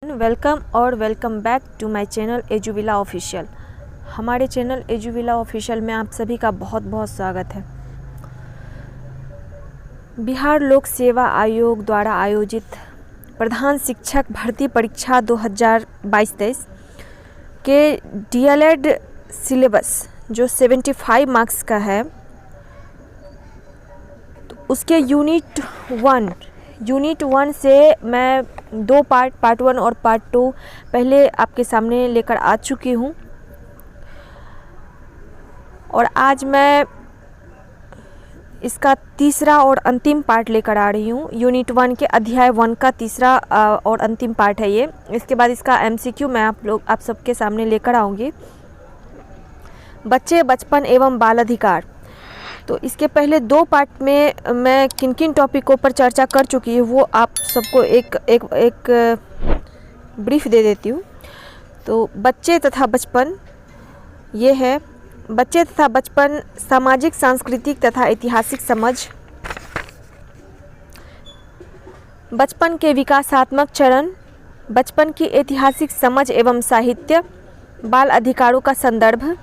Welcome और welcome back to my channel Eduvila official. हमारे channel Eduvila official में आप सभी का बहुत बहुत स्वागत है। बिहार लोक सेवा आयोग द्वारा आयोजित प्रधान शिक्षक भर्ती परीक्षा 2022-23 के डीएलएड सिलेबस जो 75 मार्क्स का है, तो उसके यूनिट वन से मैं दो पार्ट 1 और पार्ट 2 पहले आपके सामने लेकर आ चुकी हूँ और आज मैं इसका तीसरा और अंतिम पार्ट लेकर आ रही हूँ। यूनिट 1 के अध्याय 1 का तीसरा और अंतिम पार्ट है ये। इसके बाद इसका एमसीक्यू मैं आप सबके सामने लेकर आऊँगी। बच्चे, बचपन एवं बाल अधिकार। तो इसके पहले दो पार्ट में मैं किन किन टॉपिकों पर चर्चा कर चुकी हूँ वो आप सबको एक ब्रीफ दे देती हूँ। तो बच्चे तथा बचपन ये है। बच्चे तथा बचपन, सामाजिक, सांस्कृतिक तथा ऐतिहासिक समझ, बचपन के विकासात्मक चरण, बचपन की ऐतिहासिक समझ एवं साहित्य, बाल अधिकारों का संदर्भ,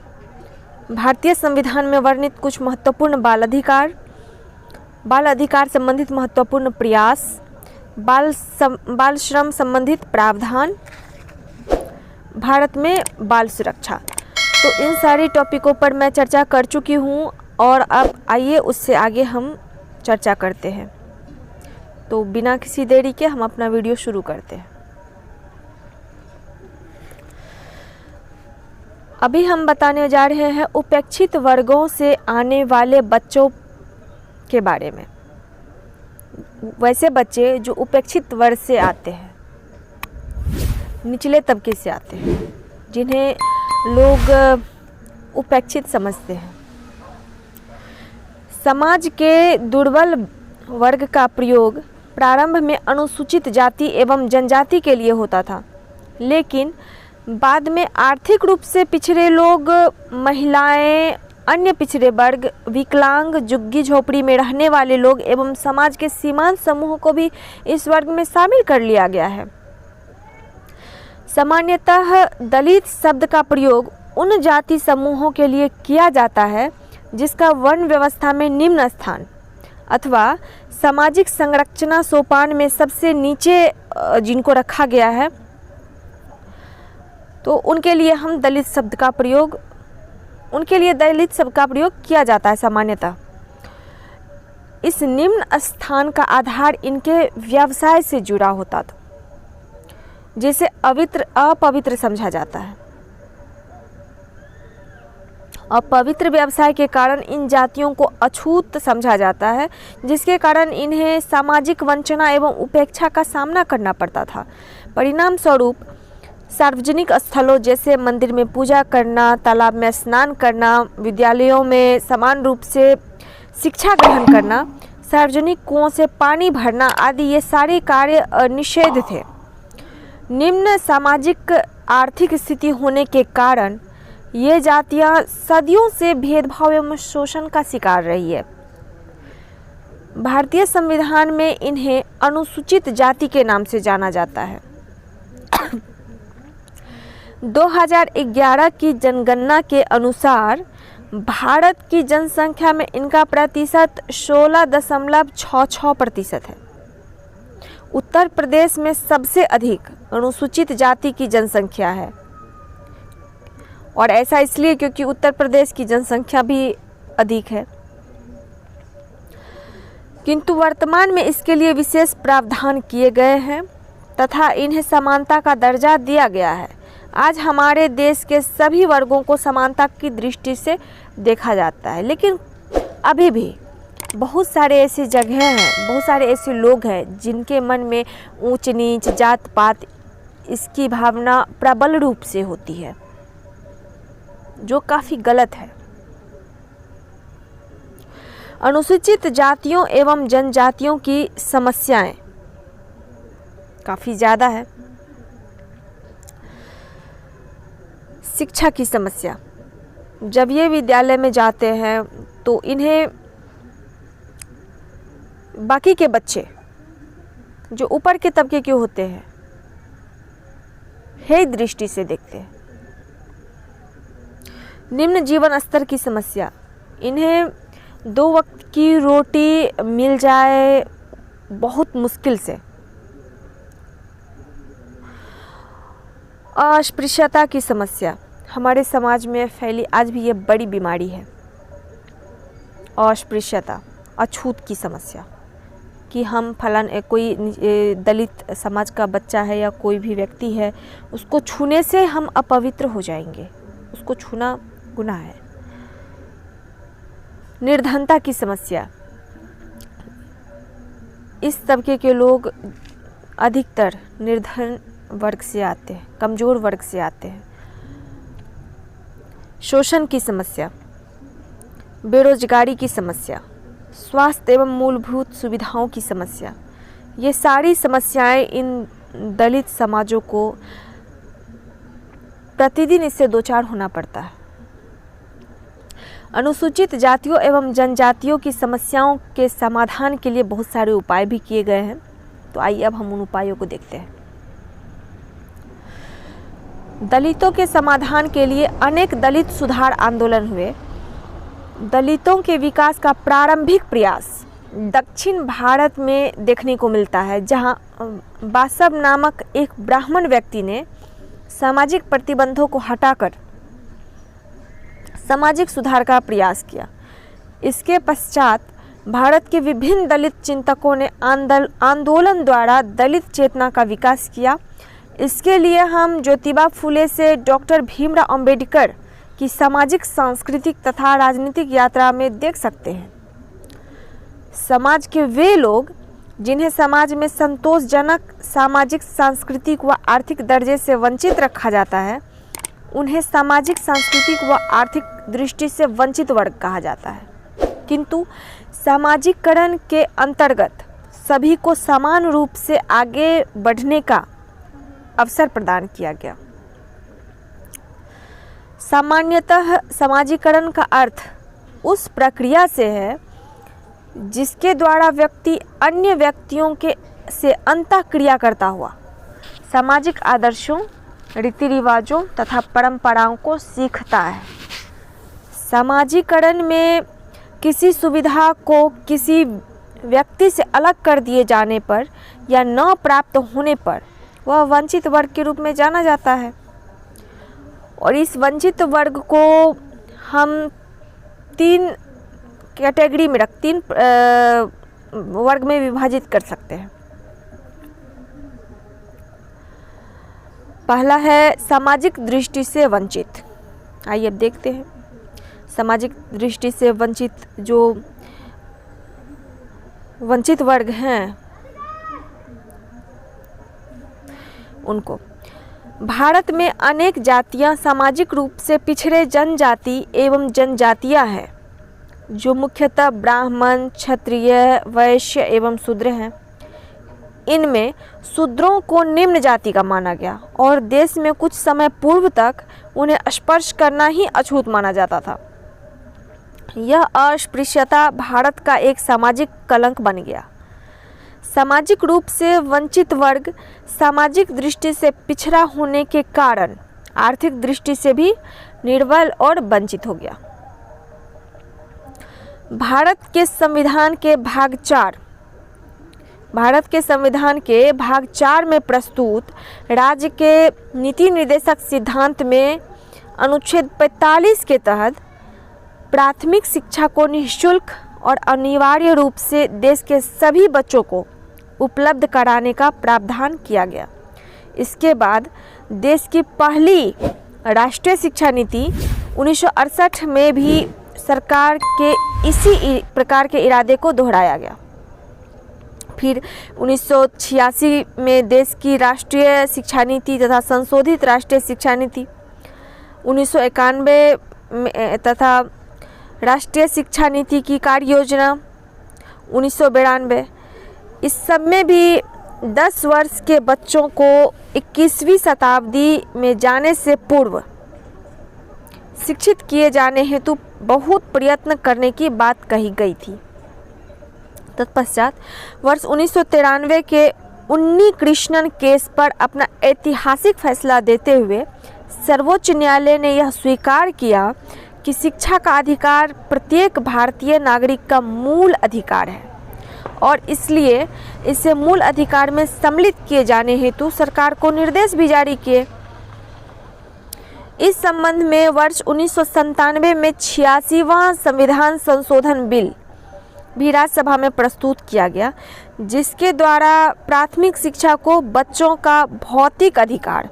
भारतीय संविधान में वर्णित कुछ महत्वपूर्ण बाल अधिकार संबंधित महत्वपूर्ण प्रयास, बाल श्रम संबंधित प्रावधान, भारत में बाल सुरक्षा। तो इन सारी टॉपिकों पर मैं चर्चा कर चुकी हूँ और अब आइए उससे आगे हम चर्चा करते हैं। तो बिना किसी देरी के हम अपना वीडियो शुरू करते हैं। अभी हम बताने जा रहे हैं उपेक्षित वर्गों से आने वाले बच्चों के बारे में। वैसे बच्चे जो उपेक्षित वर्ग से आते हैं, निचले तबके से आते हैं, जिन्हें लोग उपेक्षित समझते हैं। समाज के दुर्बल वर्ग का प्रयोग प्रारंभ में अनुसूचित जाति एवं जनजाति के लिए होता था, लेकिन बाद में आर्थिक रूप से पिछड़े लोग, महिलाएं, अन्य पिछड़े वर्ग, विकलांग, झुग्गी झोपड़ी में रहने वाले लोग एवं समाज के सीमांत समूह को भी इस वर्ग में शामिल कर लिया गया है। सामान्यतः दलित शब्द का प्रयोग उन जाति समूहों के लिए किया जाता है जिसका वर्ण व्यवस्था में निम्न स्थान अथवा सामाजिक संरचना सोपान में सबसे नीचे जिनको रखा गया है, तो उनके लिए दलित शब्द का प्रयोग किया जाता है सामान्यतः। इस निम्न स्थान का आधार इनके व्यवसाय से जुड़ा होता था, जिसे अपवित्र समझा जाता है। अपवित्र व्यवसाय के कारण इन जातियों को अछूत समझा जाता है, जिसके कारण इन्हें सामाजिक वंचना एवं उपेक्षा का सामना करना पड़ता था। परिणाम स्वरूप सार्वजनिक स्थलों जैसे मंदिर में पूजा करना, तालाब में स्नान करना, विद्यालयों में समान रूप से शिक्षा ग्रहण करना, सार्वजनिक कुओं से पानी भरना आदि ये सारे कार्य निषेध थे। निम्न सामाजिक आर्थिक स्थिति होने के कारण ये जातियां सदियों से भेदभाव एवं शोषण का शिकार रही है। भारतीय संविधान में इन्हें अनुसूचित जाति के नाम से जाना जाता है। 2011 की जनगणना के अनुसार भारत की जनसंख्या में इनका प्रतिशत 16.66% है। उत्तर प्रदेश में सबसे अधिक अनुसूचित जाति की जनसंख्या है, और ऐसा इसलिए क्योंकि उत्तर प्रदेश की जनसंख्या भी अधिक है। किंतु वर्तमान में इसके लिए विशेष प्रावधान किए गए हैं तथा इन्हें समानता का दर्जा दिया गया है। आज हमारे देश के सभी वर्गों को समानता की दृष्टि से देखा जाता है, लेकिन अभी भी बहुत सारे ऐसी जगह हैं, बहुत सारे ऐसे लोग हैं जिनके मन में ऊंच नीच, जात पात इसकी भावना प्रबल रूप से होती है, जो काफ़ी गलत है। अनुसूचित जातियों एवं जनजातियों की समस्याएं काफ़ी ज़्यादा है। शिक्षा की समस्या, जब ये विद्यालय में जाते हैं तो इन्हें बाकी के बच्चे जो ऊपर के तबके के होते हैं हेय दृष्टि से देखते हैं। निम्न जीवन स्तर की समस्या, इन्हें 2 वक्त की रोटी मिल जाए बहुत मुश्किल से। अस्पृश्यता की समस्या, हमारे समाज में फैली आज भी ये बड़ी बीमारी है। अस्पृश्यता, अछूत की समस्या कि हम कोई दलित समाज का बच्चा है या कोई भी व्यक्ति है, उसको छूने से हम अपवित्र हो जाएंगे, उसको छूना गुनाह है। निर्धनता की समस्या, इस तबके के लोग अधिकतर निर्धन वर्ग से आते हैं, कमज़ोर वर्ग से आते हैं। शोषण की समस्या, बेरोजगारी की समस्या, स्वास्थ्य एवं मूलभूत सुविधाओं की समस्या, ये सारी समस्याएं इन दलित समाजों को प्रतिदिन इससे दो चार होना पड़ता है। अनुसूचित जातियों एवं जनजातियों की समस्याओं के समाधान के लिए बहुत सारे उपाय भी किए गए हैं। तो आइए अब हम उन उपायों को देखते हैं। दलितों के समाधान के लिए अनेक दलित सुधार आंदोलन हुए। दलितों के विकास का प्रारंभिक प्रयास दक्षिण भारत में देखने को मिलता है, जहां बासव नामक एक ब्राह्मण व्यक्ति ने सामाजिक प्रतिबंधों को हटाकर सामाजिक सुधार का प्रयास किया। इसके पश्चात भारत के विभिन्न दलित चिंतकों ने आंदोलन द्वारा दलित चेतना का विकास किया। इसके लिए हम ज्योतिबा फुले से डॉक्टर भीमराव अंबेडकर की सामाजिक, सांस्कृतिक तथा राजनीतिक यात्रा में देख सकते हैं। समाज के वे लोग जिन्हें समाज में संतोषजनक सामाजिक, सांस्कृतिक व आर्थिक दर्जे से वंचित रखा जाता है, उन्हें सामाजिक, सांस्कृतिक व आर्थिक दृष्टि से वंचित वर्ग कहा जाता है। किंतु सामाजिकरण के अंतर्गत सभी को समान रूप से आगे बढ़ने का अवसर प्रदान किया गया। सामान्यतः समाजीकरण का अर्थ उस प्रक्रिया से है जिसके द्वारा व्यक्ति अन्य व्यक्तियों के से अंतःक्रिया करता हुआ सामाजिक आदर्शों, रीति रिवाजों तथा परंपराओं को सीखता है। समाजीकरण में किसी सुविधा को किसी व्यक्ति से अलग कर दिए जाने पर या न प्राप्त होने पर वह वंचित वर्ग के रूप में जाना जाता है। और इस वंचित वर्ग को हम 3 कैटेगरी में 3 वर्ग में विभाजित कर सकते हैं। पहला है सामाजिक दृष्टि से वंचित। आइए अब देखते हैं सामाजिक दृष्टि से वंचित जो वंचित वर्ग हैं उनको। भारत में अनेक जातियां सामाजिक रूप से पिछड़े जनजाति एवं जनजातियां हैं, जो मुख्यतः ब्राह्मण, क्षत्रिय, वैश्य एवं शूद्र हैं। इनमें शूद्रों को निम्न जाति का माना गया और देश में कुछ समय पूर्व तक उन्हें स्पर्श करना ही अछूत माना जाता था। यह अस्पृश्यता भारत का एक सामाजिक कलंक बन गया। सामाजिक रूप से वंचित वर्ग सामाजिक दृष्टि से पिछड़ा होने के कारण आर्थिक दृष्टि से भी निर्बल और वंचित हो गया। भारत के संविधान के भाग 4 में प्रस्तुत राज्य के नीति निर्देशक सिद्धांत में अनुच्छेद 45 के तहत प्राथमिक शिक्षा को निःशुल्क और अनिवार्य रूप से देश के सभी बच्चों को उपलब्ध कराने का प्रावधान किया गया। इसके बाद देश की पहली राष्ट्रीय शिक्षा नीति 1968 में भी सरकार के इसी प्रकार के इरादे को दोहराया गया। फिर 1986 में देश की राष्ट्रीय शिक्षा नीति तथा संशोधित राष्ट्रीय शिक्षा नीति 1991 में तथा राष्ट्रीय शिक्षा नीति की कार्य योजना 1992, इस सब में भी 10 वर्ष के बच्चों को 21वीं शताब्दी में जाने से पूर्व शिक्षित किए जाने हेतु बहुत प्रयत्न करने की बात कही गई थी। तत्पश्चात वर्ष 1993 के उन्नी कृष्णन केस पर अपना ऐतिहासिक फैसला देते हुए सर्वोच्च न्यायालय ने यह स्वीकार किया कि शिक्षा का अधिकार प्रत्येक भारतीय नागरिक का मूल अधिकार है और इसलिए इसे मूल अधिकार में सम्मिलित किए जाने हेतु सरकार को निर्देश भी जारी किए। इस संबंध में वर्ष 1997 में 86वां संविधान संशोधन बिल भी राज्यसभा में प्रस्तुत किया गया, जिसके द्वारा प्राथमिक शिक्षा को बच्चों का भौतिक अधिकार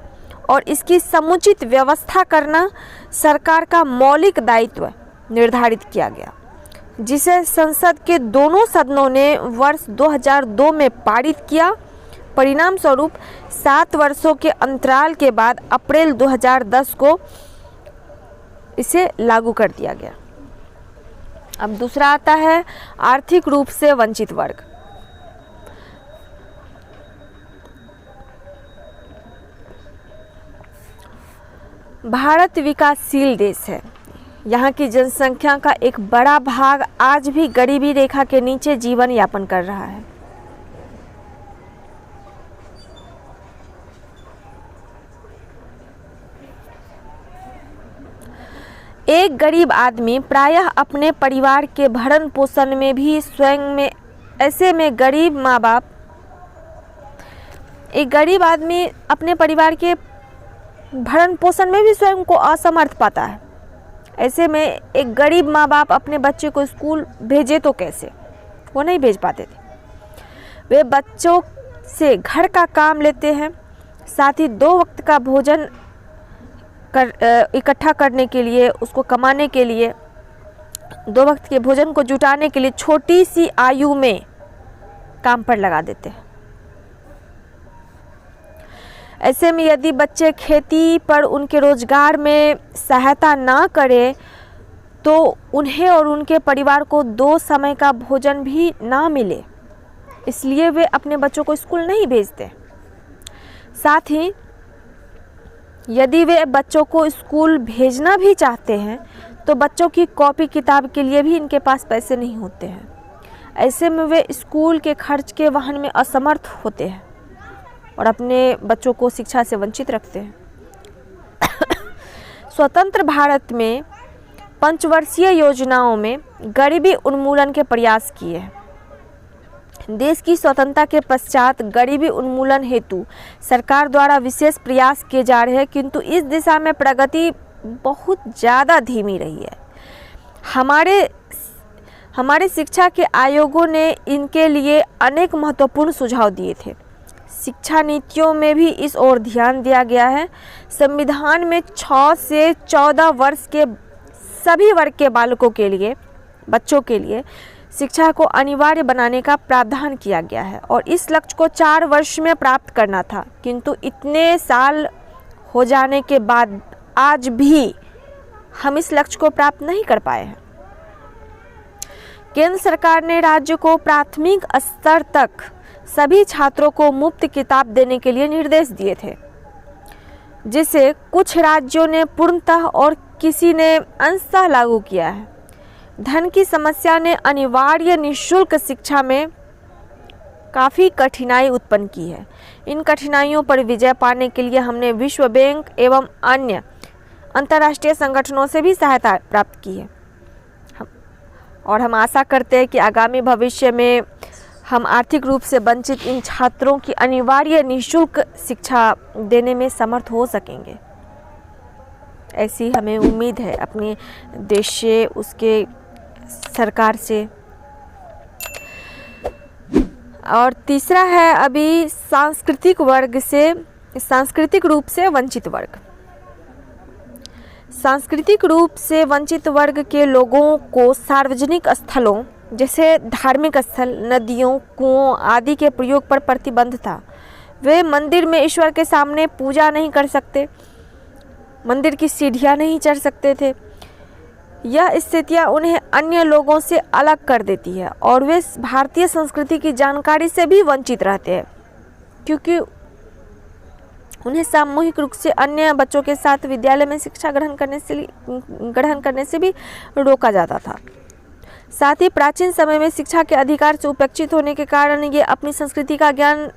और इसकी समुचित व्यवस्था करना सरकार का मौलिक दायित्व निर्धारित किया गया, जिसे संसद के दोनों सदनों ने वर्ष 2002 में पारित किया। परिणाम स्वरूप 7 वर्षों के अंतराल के बाद अप्रैल 2010 को इसे लागू कर दिया गया। अब दूसरा आता है आर्थिक रूप से वंचित वर्ग। भारत विकासशील देश है। यहाँ की जनसंख्या का एक बड़ा भाग आज भी गरीबी रेखा के नीचे जीवन यापन कर रहा है। एक गरीब आदमी प्रायः अपने परिवार के भरण पोषण में भी स्वयं में ऐसे में गरीब माँ बाप एक गरीब आदमी अपने परिवार के भरण पोषण में भी स्वयं को असमर्थ पाता है। ऐसे में एक गरीब माँ बाप अपने बच्चे को स्कूल भेजे तो कैसे, वो नहीं भेज पाते थे। वे बच्चों से घर का काम लेते हैं, साथ ही 2 वक्त का भोजन इकट्ठा करने के लिए, उसको कमाने के लिए, 2 वक्त के भोजन को जुटाने के लिए छोटी सी आयु में काम पर लगा देते हैं। ऐसे में यदि बच्चे खेती पर उनके रोजगार में सहायता ना करें तो उन्हें और उनके परिवार को 2 समय का भोजन भी ना मिले, इसलिए वे अपने बच्चों को स्कूल नहीं भेजते। साथ ही यदि वे बच्चों को स्कूल भेजना भी चाहते हैं तो बच्चों की कॉपी किताब के लिए भी इनके पास पैसे नहीं होते हैं। ऐसे में वे स्कूल के खर्च के वहन में असमर्थ होते हैं और अपने बच्चों को शिक्षा से वंचित रखते हैं। स्वतंत्र भारत में 5 वर्षीय योजनाओं में गरीबी उन्मूलन के प्रयास किए हैं। देश की स्वतंत्रता के पश्चात गरीबी उन्मूलन हेतु सरकार द्वारा विशेष प्रयास किए जा रहे हैं, किंतु इस दिशा में प्रगति बहुत ज़्यादा धीमी रही है। हमारे शिक्षा के आयोगों ने इनके लिए अनेक महत्वपूर्ण सुझाव दिए थे। शिक्षा नीतियों में भी इस ओर ध्यान दिया गया है। संविधान में 6 से 14 वर्ष के सभी वर्ग के बालकों के लिए, बच्चों के लिए शिक्षा को अनिवार्य बनाने का प्रावधान किया गया है और इस लक्ष्य को 4 वर्ष में प्राप्त करना था, किंतु इतने साल हो जाने के बाद आज भी हम इस लक्ष्य को प्राप्त नहीं कर पाए हैं। केंद्र सरकार ने राज्य को प्राथमिक स्तर तक सभी छात्रों को मुफ्त किताब देने के लिए निर्देश दिए थे, जिसे कुछ राज्यों ने पूर्णतः और किसी ने अंशतः लागू किया है। धन की समस्या ने अनिवार्य निःशुल्क शिक्षा में काफ़ी कठिनाई उत्पन्न की है। इन कठिनाइयों पर विजय पाने के लिए हमने विश्व बैंक एवं अन्य अंतर्राष्ट्रीय संगठनों से भी सहायता प्राप्त की है और हम आशा करते हैं कि आगामी भविष्य में हम आर्थिक रूप से वंचित इन छात्रों की अनिवार्य निःशुल्क शिक्षा देने में समर्थ हो सकेंगे। ऐसी हमें उम्मीद है अपने देश से, उसके सरकार से। और तीसरा है अभी सांस्कृतिक रूप से वंचित वर्ग। सांस्कृतिक रूप से वंचित वर्ग के लोगों को सार्वजनिक स्थलों जैसे धार्मिक स्थल, नदियों, कुओं आदि के प्रयोग पर प्रतिबंध था। वे मंदिर में ईश्वर के सामने पूजा नहीं कर सकते, मंदिर की सीढ़ियाँ नहीं चढ़ सकते थे। यह स्थितियाँ उन्हें अन्य लोगों से अलग कर देती है और वे भारतीय संस्कृति की जानकारी से भी वंचित रहते हैं, क्योंकि उन्हें सामूहिक रूप से अन्य बच्चों के साथ विद्यालय में शिक्षा ग्रहण करने से भी रोका जाता था। साथ ही प्राचीन समय में शिक्षा के अधिकार से उपेक्षित होने के कारण ये अपनी संस्कृति का ज्ञान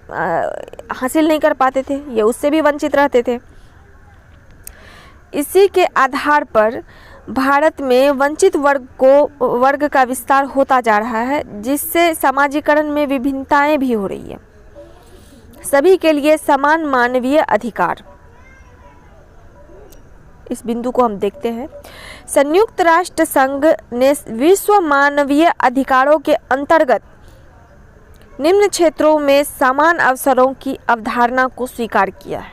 हासिल नहीं कर पाते थे, ये उससे भी वंचित रहते थे। इसी के आधार पर भारत में वंचित वर्ग का विस्तार होता जा रहा है, जिससे समाजीकरण में विभिन्नताएं भी हो रही है। सभी के लिए समान मानवीय अधिकार, इस बिंदु को हम देखते हैं। संयुक्त राष्ट्र संघ ने विश्व मानवीय अधिकारों के अंतर्गत निम्न क्षेत्रों में समान अवसरों की अवधारणा को स्वीकार किया है।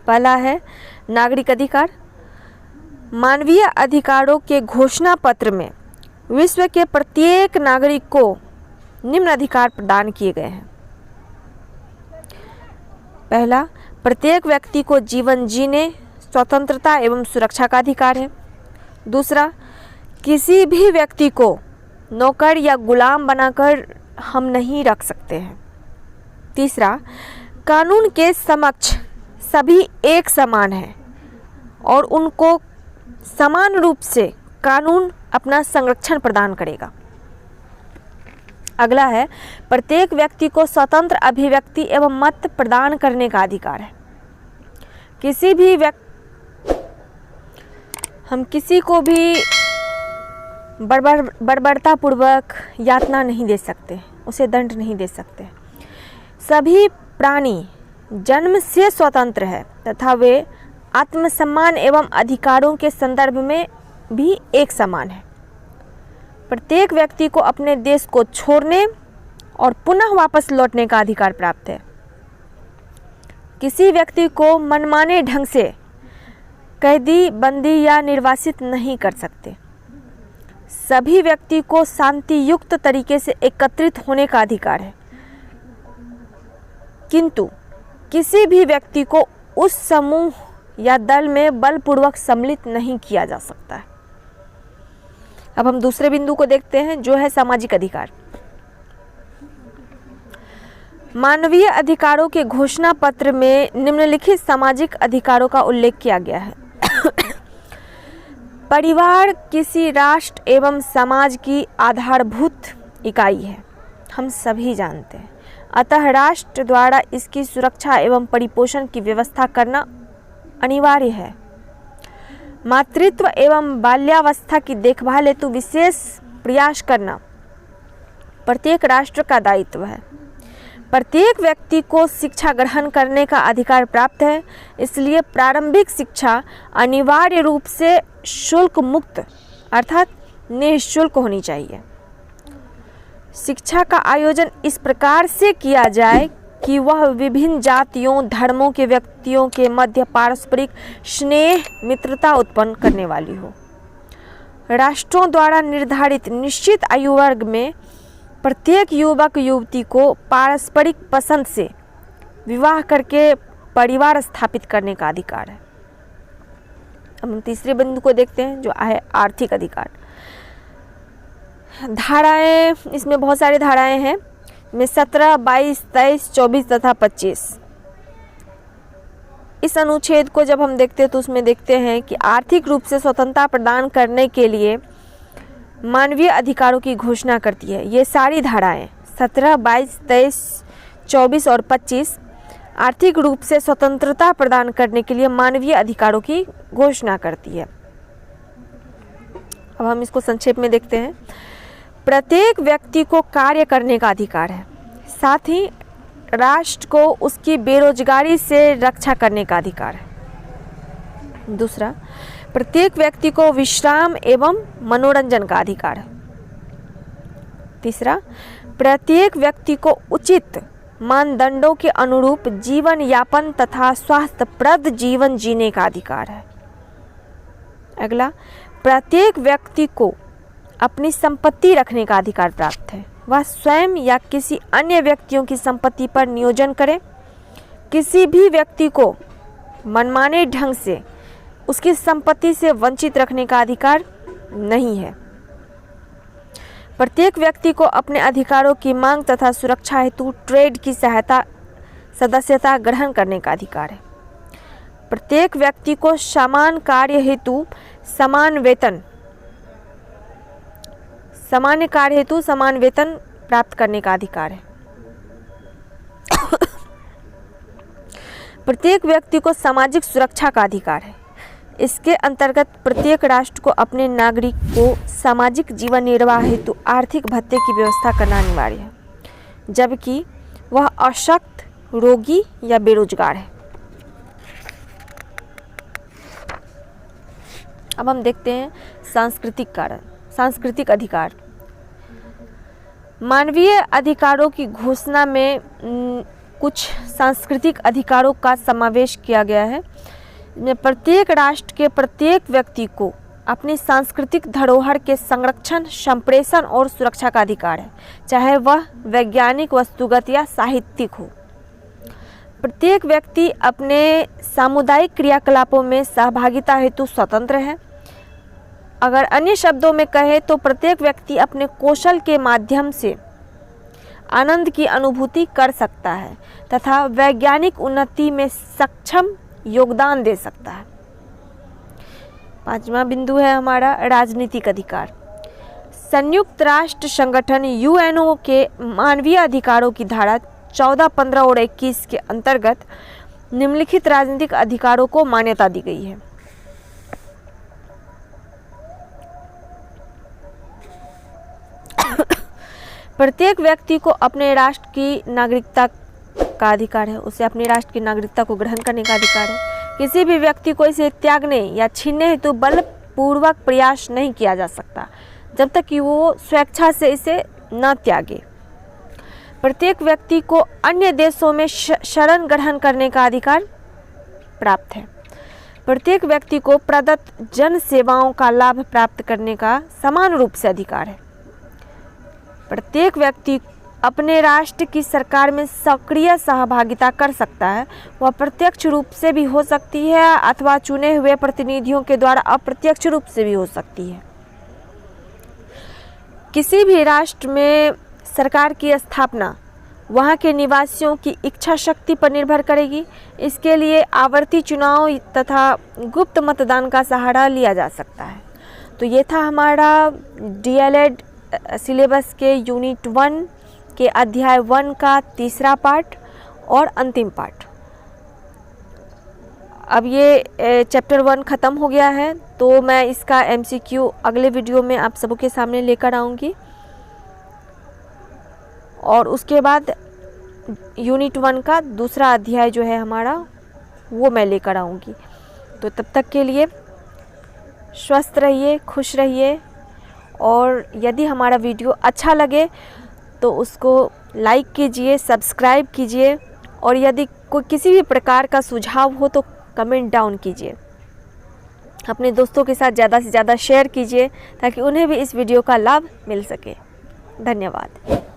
पहला है नागरिक अधिकार। मानवीय अधिकारों के घोषणा पत्र में विश्व के प्रत्येक नागरिक को निम्न अधिकार प्रदान किए गए हैं। पहला, प्रत्येक व्यक्ति को जीवन जीने, स्वतंत्रता एवं सुरक्षा का अधिकार है। दूसरा, किसी भी व्यक्ति को नौकर या गुलाम बनाकर हम नहीं रख सकते हैं। तीसरा, कानून के समक्ष सभी एक समान हैं और उनको समान रूप से कानून अपना संरक्षण प्रदान करेगा। अगला है, प्रत्येक व्यक्ति को स्वतंत्र अभिव्यक्ति एवं मत प्रदान करने का अधिकार है। हम किसी को भी बर्बरता पूर्वक यातना नहीं दे सकते, उसे दंड नहीं दे सकते। सभी प्राणी जन्म से स्वतंत्र है तथा वे आत्मसम्मान एवं अधिकारों के संदर्भ में भी एक समान है। प्रत्येक व्यक्ति को अपने देश को छोड़ने और पुनः वापस लौटने का अधिकार प्राप्त है। किसी व्यक्ति को मनमाने ढंग से कैदी, बंदी या निर्वासित नहीं कर सकते। सभी व्यक्ति को शांति युक्त तरीके से एकत्रित होने का अधिकार है, किंतु किसी भी व्यक्ति को उस समूह या दल में बलपूर्वक सम्मिलित नहीं किया जा सकता है। अब हम दूसरे बिंदु को देखते हैं, जो है सामाजिक अधिकार। मानवीय अधिकारों के घोषणा पत्र में निम्नलिखित सामाजिक अधिकारों का उल्लेख किया गया है। परिवार किसी राष्ट्र एवं समाज की आधारभूत इकाई है, हम सभी जानते हैं। अतः राष्ट्र द्वारा इसकी सुरक्षा एवं परिपोषण की व्यवस्था करना अनिवार्य है। मातृत्व एवं बाल्यावस्था की देखभाल हेतु विशेष प्रयास करना प्रत्येक राष्ट्र का दायित्व है। प्रत्येक व्यक्ति को शिक्षा ग्रहण करने का अधिकार प्राप्त है, इसलिए प्रारंभिक शिक्षा अनिवार्य रूप से शुल्क मुक्त अर्थात निःशुल्क होनी चाहिए। शिक्षा का आयोजन इस प्रकार से किया जाए कि वह विभिन्न जातियों, धर्मों के व्यक्तियों के मध्य पारस्परिक स्नेह, मित्रता उत्पन्न करने वाली हो। राष्ट्रों द्वारा निर्धारित निश्चित आयु वर्ग में प्रत्येक युवक युवती को पारस्परिक पसंद से विवाह करके परिवार स्थापित करने का अधिकार है। अब हम तीसरे बिंदु को देखते हैं, जो है आर्थिक अधिकार। धाराएं, इसमें बहुत सारी धाराएं हैं, में 17, 22, 23, 24 तथा 25। इस अनुच्छेद को जब हम देखते हैं तो उसमें देखते हैं कि आर्थिक रूप से स्वतंत्रता प्रदान करने के लिए मानवीय अधिकारों की घोषणा करती है। ये सारी धाराएं 17, 22, 23, 24 और 25 आर्थिक रूप से स्वतंत्रता प्रदान करने के लिए मानवीय अधिकारों की घोषणा करती है। अब हम इसको संक्षेप में देखते हैं। प्रत्येक व्यक्ति को कार्य करने का अधिकार है, साथ ही राष्ट्र को उसकी बेरोजगारी से रक्षा करने का अधिकार है। दूसरा, प्रत्येक व्यक्ति को विश्राम एवं मनोरंजन का अधिकार है। तीसरा, प्रत्येक व्यक्ति को उचित मानदंडों के अनुरूप जीवन यापन तथा स्वास्थ्यप्रद जीवन जीने का अधिकार है। अगला, प्रत्येक व्यक्ति को अपनी संपत्ति रखने का अधिकार प्राप्त है। वह स्वयं या किसी अन्य व्यक्तियों की संपत्ति पर नियोजन करे। किसी भी व्यक्ति को मनमाने ढंग से उसकी संपत्ति से वंचित रखने का अधिकार नहीं है। प्रत्येक व्यक्ति को अपने अधिकारों की मांग तथा सुरक्षा हेतु ट्रेड की सदस्यता ग्रहण करने का अधिकार है। प्रत्येक व्यक्ति को समान कार्य हेतु समान वेतन सामान्य कार्य हेतु समान वेतन प्राप्त करने का अधिकार है। प्रत्येक व्यक्ति को सामाजिक सुरक्षा का अधिकार है। इसके अंतर्गत प्रत्येक राष्ट्र को अपने नागरिक को सामाजिक जीवन निर्वाह हेतु आर्थिक भत्ते की व्यवस्था करना अनिवार्य है, जबकि वह अशक्त, रोगी या बेरोजगार है। अब हम देखते हैं सांस्कृतिक अधिकार। मानवीय अधिकारों की घोषणा में कुछ सांस्कृतिक अधिकारों का समावेश किया गया है। प्रत्येक राष्ट्र के प्रत्येक व्यक्ति को अपनी सांस्कृतिक धरोहर के संरक्षण, संप्रेषण और सुरक्षा का अधिकार है, चाहे वह वैज्ञानिक, वस्तुगत या साहित्यिक हो। प्रत्येक व्यक्ति अपने सामुदायिक क्रियाकलापों में सहभागिता हेतु स्वतंत्र है। अगर अन्य शब्दों में कहें तो प्रत्येक व्यक्ति अपने कौशल के माध्यम से आनंद की अनुभूति कर सकता है तथा वैज्ञानिक उन्नति में सक्षम योगदान दे सकता है। 5वां बिंदु है हमारा राजनीतिक अधिकार। संयुक्त राष्ट्र संगठन यूएनओ के मानवीय अधिकारों की धारा 14, 15 और 21 के अंतर्गत निम्नलिखित राजनीतिक अधिकारों को मान्यता दी गई है। प्रत्येक व्यक्ति को अपने राष्ट्र की नागरिकता का अधिकार है, उसे अपने राष्ट्र की नागरिकता को ग्रहण करने का अधिकार है। किसी भी व्यक्ति को इसे त्यागने या छीनने हेतु बलपूर्वक प्रयास नहीं किया जा सकता जब तक कि वो स्वेच्छा से इसे न त्यागे। प्रत्येक व्यक्ति को अन्य देशों में शरण ग्रहण करने का अधिकार प्राप्त है। प्रत्येक व्यक्ति को प्रदत्त जन सेवाओं का लाभ प्राप्त करने का समान रूप से अधिकार है। प्रत्येक व्यक्ति अपने राष्ट्र की सरकार में सक्रिय सहभागिता कर सकता है। वह प्रत्यक्ष रूप से भी हो सकती है अथवा चुने हुए प्रतिनिधियों के द्वारा अप्रत्यक्ष रूप से भी हो सकती है। किसी भी राष्ट्र में सरकार की स्थापना वहाँ के निवासियों की इच्छा शक्ति पर निर्भर करेगी। इसके लिए आवर्ती चुनाव तथा गुप्त मतदान का सहारा लिया जा सकता है। तो ये था हमारा डीएलएड सिलेबस के यूनिट 1 के अध्याय 1 का तीसरा पार्ट और अंतिम पार्ट। अब ये चैप्टर 1 ख़त्म हो गया है, तो मैं इसका एमसीक्यू अगले वीडियो में आप सबों के सामने लेकर आऊँगी और उसके बाद यूनिट 1 का दूसरा अध्याय जो है हमारा वो मैं लेकर आऊँगी। तो तब तक के लिए स्वस्थ रहिए, खुश रहिए और यदि हमारा वीडियो अच्छा लगे तो उसको लाइक कीजिए, सब्सक्राइब कीजिए और यदि कोई किसी भी प्रकार का सुझाव हो तो कमेंट डाउन कीजिए। अपने दोस्तों के साथ ज़्यादा से ज़्यादा शेयर कीजिए ताकि उन्हें भी इस वीडियो का लाभ मिल सके। धन्यवाद।